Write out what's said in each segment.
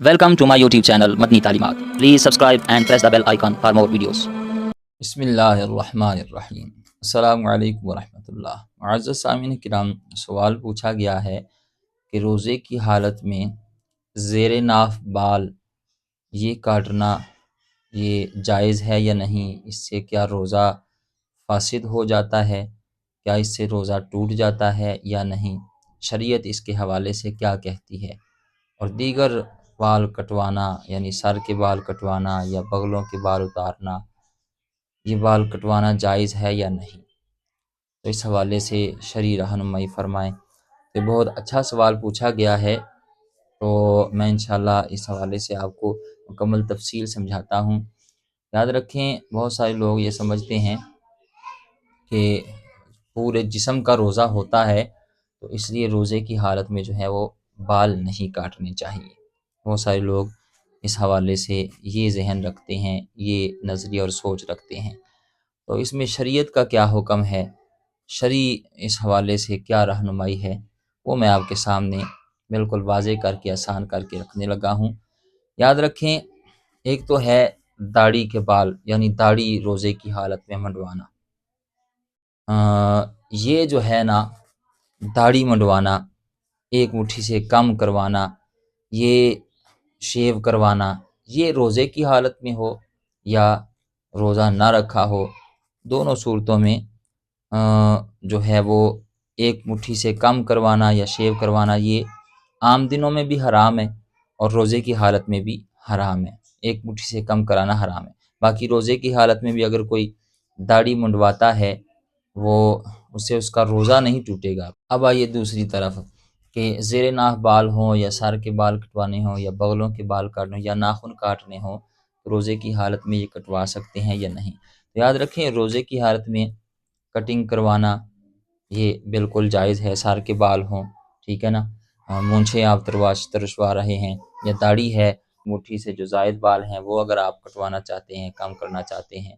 Welcome to my YouTube channel Madni Talimat. Please subscribe and press the bell icon for more videos. بسم اللہ الرحمن الرحیم۔ السلام علیکم ورحمۃ اللہ۔ معزز سامعین کرام، سوال پوچھا گیا ہے کہ روزے کی حالت میں زیر ناف بال یہ کاٹنا یہ جائز ہے یا نہیں؟ اس سے کیا روزہ فاسد ہو جاتا ہے؟ کیا اس سے روزہ ٹوٹ جاتا ہے یا نہیں؟ شریعت اس کے حوالے سے کیا کہتی ہے؟ اور دیگر بال کٹوانا یعنی سر کے بال کٹوانا یا بغلوں کے بال اتارنا، یہ بال کٹوانا جائز ہے یا نہیں؟ تو اس حوالے سے شرعی رہنمائی فرمائیں۔ تو بہت اچھا سوال پوچھا گیا ہے، تو میں انشاءاللہ اس حوالے سے آپ کو مکمل تفصیل سمجھاتا ہوں۔ یاد رکھیں، بہت سارے لوگ یہ سمجھتے ہیں کہ پورے جسم کا روزہ ہوتا ہے تو اس لیے روزے کی حالت میں جو ہے وہ بال نہیں کاٹنے چاہیے۔ بہت سارے لوگ اس حوالے سے یہ ذہن رکھتے ہیں، یہ نظریہ اور سوچ رکھتے ہیں۔ تو اس میں شریعت کا کیا حکم ہے، شرعی اس حوالے سے کیا رہنمائی ہے، وہ میں آپ کے سامنے بالکل واضح کر کے آسان کر کے رکھنے لگا ہوں۔ یاد رکھیں، ایک تو ہے داڑھی کے بال یعنی داڑھی روزے کی حالت میں منڈوانا۔ یہ جو ہے نا، داڑھی منڈوانا، ایک مٹھی سے کم کروانا، یہ شیو کروانا، یہ روزے کی حالت میں ہو یا روزہ نہ رکھا ہو، دونوں صورتوں میں جو ہے وہ ایک مٹھی سے کم کروانا یا شیو کروانا یہ عام دنوں میں بھی حرام ہے اور روزے کی حالت میں بھی حرام ہے۔ ایک مٹھی سے کم کرانا حرام ہے، باقی روزے کی حالت میں بھی اگر کوئی داڑھی منڈواتا ہے وہ اس سے اس کا روزہ نہیں ٹوٹے گا۔ اب آئیے دوسری طرف کہ زیر ناف بال ہوں یا سر کے بال کٹوانے ہوں یا بغلوں کے بال کاٹنے ہوں یا ناخن کاٹنے ہوں، روزے کی حالت میں یہ کٹوا سکتے ہیں یا نہیں؟ یاد رکھیں، روزے کی حالت میں کٹنگ کروانا یہ بالکل جائز ہے۔ سر کے بال ہوں، ٹھیک ہے نا، مونچھیں آپ ترشوا رہے ہیں یا داڑھی ہے، مٹھی سے جو زائد بال ہیں وہ اگر آپ کٹوانا چاہتے ہیں، کم کرنا چاہتے ہیں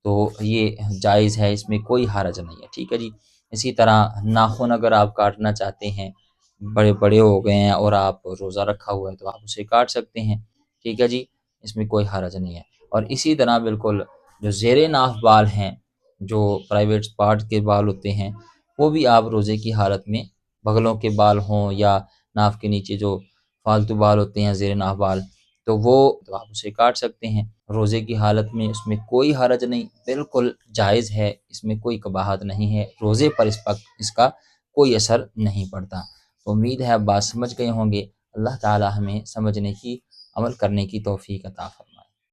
تو یہ جائز ہے، اس میں کوئی حرج نہیں ہے، ٹھیک ہے جی۔ اسی طرح ناخن اگر آپ کاٹنا چاہتے ہیں، بڑے بڑے ہو گئے ہیں اور آپ روزہ رکھا ہوا ہے تو آپ اسے کاٹ سکتے ہیں، ٹھیک ہے جی، اس میں کوئی حرج نہیں ہے۔ اور اسی طرح بالکل جو زیر ناف بال ہیں، جو پرائیویٹ پارٹ کے بال ہوتے ہیں، وہ بھی آپ روزے کی حالت میں بغلوں کے بال ہوں یا ناف کے نیچے جو فالتو بال ہوتے ہیں زیر ناف بال، تو آپ اسے کاٹ سکتے ہیں روزے کی حالت میں، اس میں کوئی حرج نہیں، بالکل جائز ہے، اس میں کوئی قباحت نہیں ہے، روزے پر اس کا کوئی اثر نہیں پڑتا۔ تو امید ہے آپ بات سمجھ گئے ہوں گے۔ اللہ تعالی ہمیں سمجھنے کی، عمل کرنے کی توفیق عطا فرمائے۔